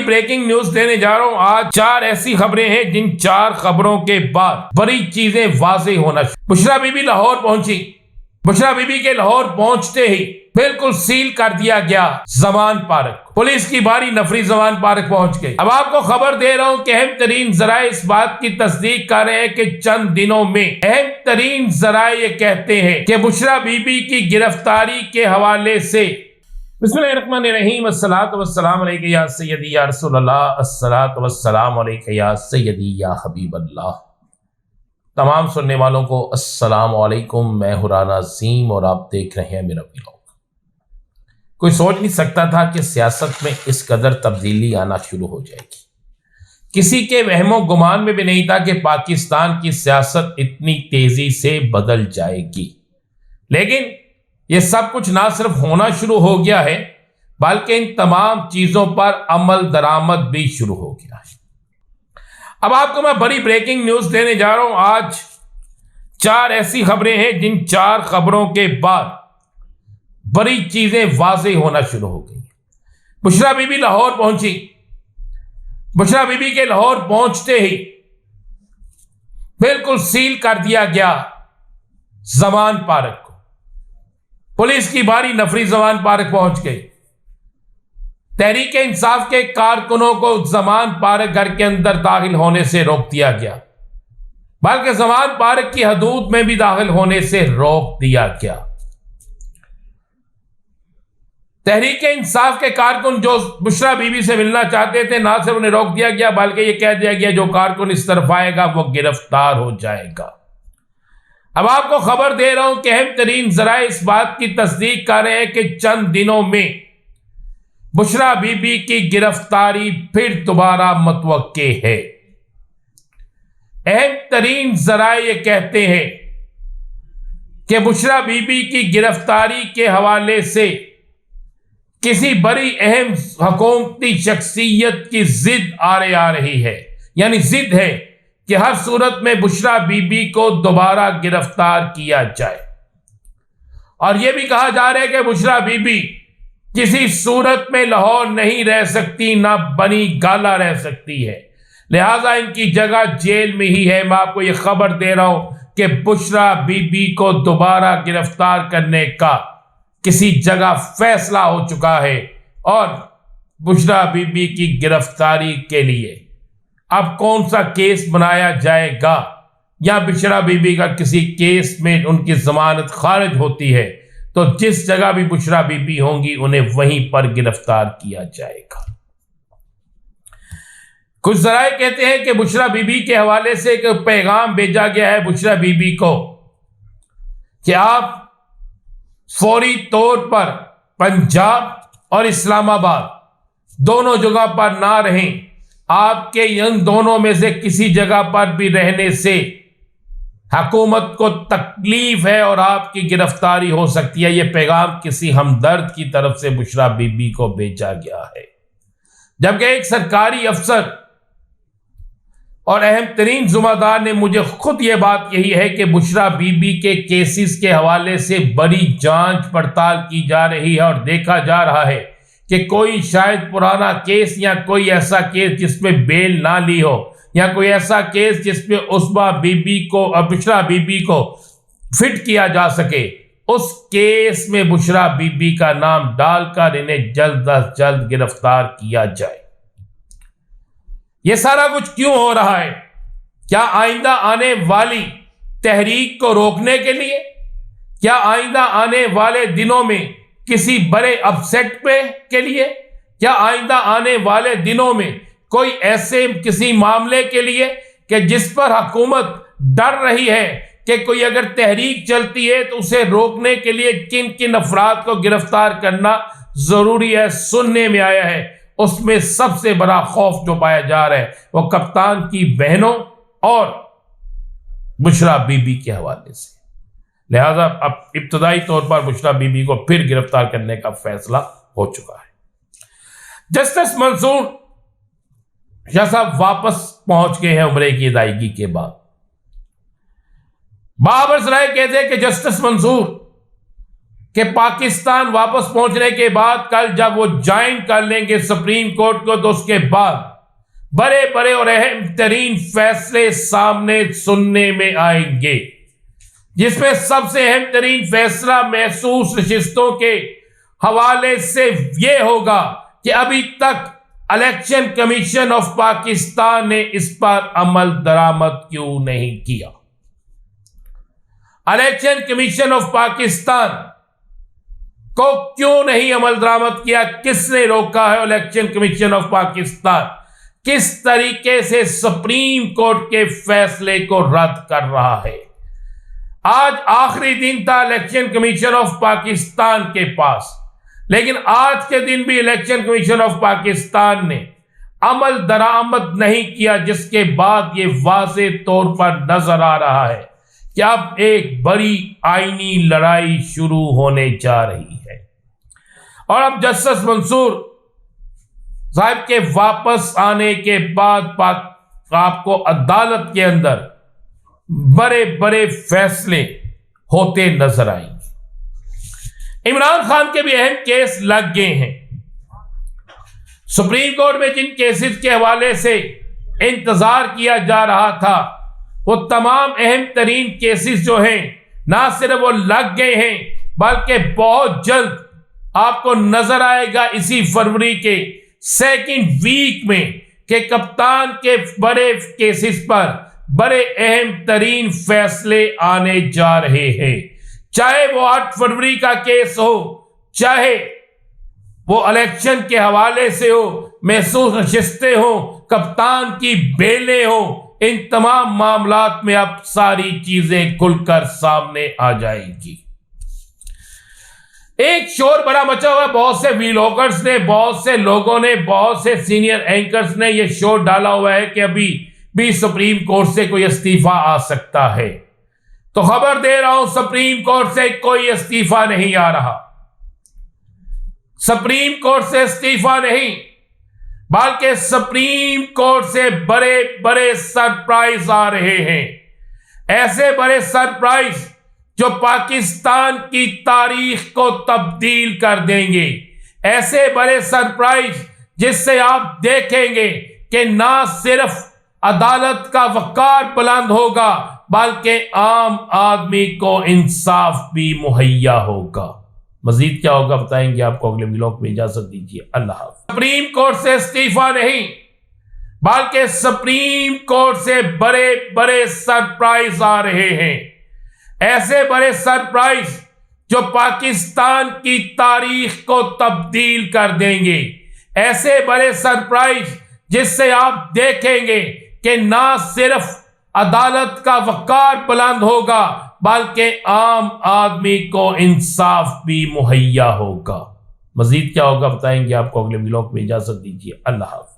Breaking news देने जा रहा हूं। आज 4 ऐसी खबरें हैं जिन 4 खबरों के बाद बड़ी चीजें वाज़ेह होना। बुशरा बीबी लाहौर पहुंची। बुशरा बीबी के लाहौर पहुंचते ही बिल्कुल सील कर दिया गया जमान पार्क। पुलिस की भारी नफरी जमान पार्क पहुंच गई। अब आपको खबर दे रहा हूं कि अहम तरीन जराए इस बात की तस्दीक कर रहे हैं कि चंद दिनों में अहम तरीन जराए ये कहते हैं कि बुशरा बीबी की गिरफ्तारी के हवाले से बिस्मिल्लाहिर्रहमानिर्रहीम अस्सलातु वस्सलाम अलैका या सय्यदी या रसूलल्लाह अस्सलातु वस्सलाम अलैका या सय्यदी या हबीबल्लाह। तमाम सुनने वालों को अस्सलाम वालेकुम। मैं हूं राना अज़ीम और आप देख रहे हैं मेरा व्लॉग। कोई सोच नहीं सकता था कि सियासत में इस कदर तब्दीली आना शुरू हो जाएगी। किसी के वहमो गुमान में भी नहीं था कि पाकिस्तान की सियासत इतनी तेजी से बदल जाएगी। लेकिन यह सब कुछ ना सिर्फ होना शुरू हो गया है बल्कि इन तमाम चीजों पर अमल दरामद भी शुरू हो गया है। अब आपको मैं बड़ी ब्रेकिंग न्यूज देने जा रहा हूं। आज 4 ऐसी खबरें हैं जिन 4 खबरों के बाद बड़ी चीजें वाज़ेह होना शुरू हो गई। बुशरा बीबी लाहौर पहुंची। बुशरा बीबी के लाहौर पहुंचते ही बिल्कुल सील कर दिया गया जमान पार्क। पुलिस की भारी नफरी जमान पार्क पहुंच गई। तहरीक इंसाफ के कारकुनों को जमान पार्क घर के अंदर दाखिल होने से रोक दिया गया, बल्कि जमान पार्क की हदूद में भी दाखिल होने से रोक दिया गया। तहरीक इंसाफ के कारकुन जो बुशरा बीबी से मिलना चाहते थे, ना सिर्फ उन्हें रोक दिया गया बल्कि यह कह दिया गया जो कारकुन इस तरफ आएगा वो गिरफ्तार हो जाएगा। अब आपको खबर दे रहा हूं कि अहम तरीन जराए इस बात की तस्दीक कर रहे हैं कि चंद दिनों में बुशरा बीबी की गिरफ्तारी फिर दोबारा मुतवक्के है। अहम तरीन जराए ये कहते हैं कि बुशरा बीबी की गिरफ्तारी के हवाले से किसी बड़ी अहम हुकूमती शख्सियत की जिद आ रही है, यानी जिद है कि हर सूरत में बुशरा बीबी को दोबारा गिरफ्तार किया जाए। और यह भी कहा जा रहा है कि बुशरा बीबी किसी सूरत में लाहौर नहीं रह सकती, ना बनी गाला रह सकती है, लिहाजा इनकी जगह जेल में ही है। मैं आपको यह खबर दे रहा हूं कि बुशरा बीबी को दोबारा गिरफ्तार करने का किसी जगह फैसला हो चुका है और बुशरा बीबी की गिरफ्तारी के लिए अब कौन सा केस बनाया जाएगा, या बुशरा बीबी का किसी केस में उनकी जमानत खारिज होती है तो जिस जगह भी बुशरा बीबी होंगी उन्हें वहीं पर गिरफ्तार किया जाएगा। कुछ जराए कहते हैं कि बुशरा बीबी के हवाले से एक पैगाम भेजा गया है बुशरा बीबी को कि आप फौरी तौर पर पंजाब और इस्लामाबाद दोनों जगह पर ना रहें। आपके इन दोनों में से किसी जगह पर भी रहने से हुकूमत को तकलीफ है और आपकी गिरफ्तारी हो सकती है। यह पैगाम किसी हमदर्द की तरफ से बुशरा बीबी को भेजा गया है, जबकि एक सरकारी अफसर और अहम तरीन जुम्मेदार ने मुझे खुद यह बात यही है कि बुशरा बीबी के केसेस के हवाले से बड़ी जांच पड़ताल की जा रही है और देखा जा रहा है कि कोई शायद पुराना केस या कोई ऐसा केस जिसमें बेल ना ली हो, या कोई ऐसा केस जिसमें उस्मा बीबी को और बुशरा बीबी को फिट किया जा सके, उस केस में बुशरा बीबी का नाम डालकर इन्हें जल्द अज जल्द गिरफ्तार किया जाए। यह सारा कुछ क्यों हो रहा है? क्या आइंदा आने वाली तहरीक को रोकने के लिए? क्या आइंदा आने वाले दिनों में किसी बड़े अपसेट पे के लिए? क्या आइंदा आने वाले दिनों में कोई ऐसे किसी मामले के लिए कि जिस पर हुकूमत डर रही है कि कोई अगर तहरीक चलती है तो उसे रोकने के लिए किन किन अफराद को गिरफ्तार करना जरूरी है? सुनने में आया है उसमें सबसे बड़ा खौफ जो पाया जा रहा है वो कप्तान की बहनों और बुशरा बीबी के हवाले से। लिहाजा अब इब्तदाई तौर पर बुशरा बीबी को फिर गिरफ्तार करने का फैसला हो चुका है। जस्टिस मंसूर शाह साहब वापस पहुंच गए हैं उम्रे की अदायगी के बाद। बाबर सराय कहते हैं कि जस्टिस मंसूर कि पाकिस्तान वापस पहुंचने के बाद कल जब वो ज्वाइन कर लेंगे सुप्रीम कोर्ट को, तो उसके बाद बड़े बड़े और अहम तरीन फैसले सामने सुनने में आएंगे, जिसमें सबसे अहम तरीन फैसला महसूस नशिस्तों के हवाले से यह होगा कि अभी तक इलेक्शन कमीशन ऑफ पाकिस्तान ने इस पर अमल दरामद क्यों नहीं किया। इलेक्शन कमीशन ऑफ पाकिस्तान को क्यों नहीं अमल दरामद किया? किसने रोका है? इलेक्शन कमीशन ऑफ पाकिस्तान किस तरीके से सुप्रीम कोर्ट के फैसले को रद्द कर रहा है? आज आखिरी दिन था इलेक्शन कमीशन ऑफ पाकिस्तान के पास, लेकिन आज के दिन भी इलेक्शन कमीशन ऑफ पाकिस्तान ने अमल दरामद नहीं किया, जिसके बाद ये वाज़े तौर पर नजर आ रहा है कि अब एक बड़ी आईनी लड़ाई शुरू होने जा रही है। और अब जस्टिस मंसूर साहब के वापस आने के बाद आपको अदालत के अंदर बड़े बड़े फैसले होते नजर आएंगे। इमरान खान के भी अहम केस लग गए हैं। सुप्रीम कोर्ट में जिन केसेस के हवाले से इंतजार किया जा रहा था, वो तमाम अहम तरीन केसेस जो हैं, ना सिर्फ वो लग गए हैं, बल्कि बहुत जल्द आपको नजर आएगा इसी फरवरी के सेकंड वीक में कि कप्तान के बड़े केसेस पर बड़े अहम तरीन फैसले आने जा रहे हैं। चाहे वो 8 फरवरी का केस हो, चाहे वो इलेक्शन के हवाले से हो, महसूस नशिस्तें हो, कप्तान की बेलें हो, इन तमाम मामलात में अब सारी चीजें खुलकर सामने आ जाएंगी। एक शोर बड़ा मचा हुआ है। बहुत से व्लॉगर्स ने, बहुत से लोगों ने, बहुत से सीनियर एंकर्स ने यह शोर डाला हुआ है कि अभी भी सुप्रीम कोर्ट से कोई इस्तीफा आ सकता है। तो खबर दे रहा हूं, सुप्रीम कोर्ट से कोई इस्तीफा नहीं आ रहा। सुप्रीम कोर्ट से इस्तीफा नहीं, बल्कि सुप्रीम कोर्ट से बड़े बड़े सरप्राइज आ रहे हैं। ऐसे बड़े सरप्राइज जो पाकिस्तान की तारीख को तब्दील कर देंगे। ऐसे बड़े सरप्राइज जिससे आप देखेंगे कि ना सिर्फ अदालत का वकार बुलंद होगा, बल्कि आम आदमी को इंसाफ भी मुहैया होगा। मजीद क्या होगा बताएंगे आपको अगले व्लॉग में। इजाजत दीजिए, अल्लाह हाफ़िज़। सुप्रीम कोर्ट से इस्तीफा नहीं, बल्कि सुप्रीम कोर्ट से बड़े बड़े सरप्राइज आ रहे हैं। ऐसे बड़े सरप्राइज जो पाकिस्तान की तारीख को तब्दील कर देंगे। ऐसे बड़े सरप्राइज जिससे आप देखेंगे कि ना सिर्फ अदालत का वकार बुलंद होगा, बल्कि आम आदमी को इंसाफ भी मुहैया होगा। मजीद क्या होगा बताएंगे आपको अगले व्लॉग में। इजाजत दीजिए, अल्लाह हाफ़िज़।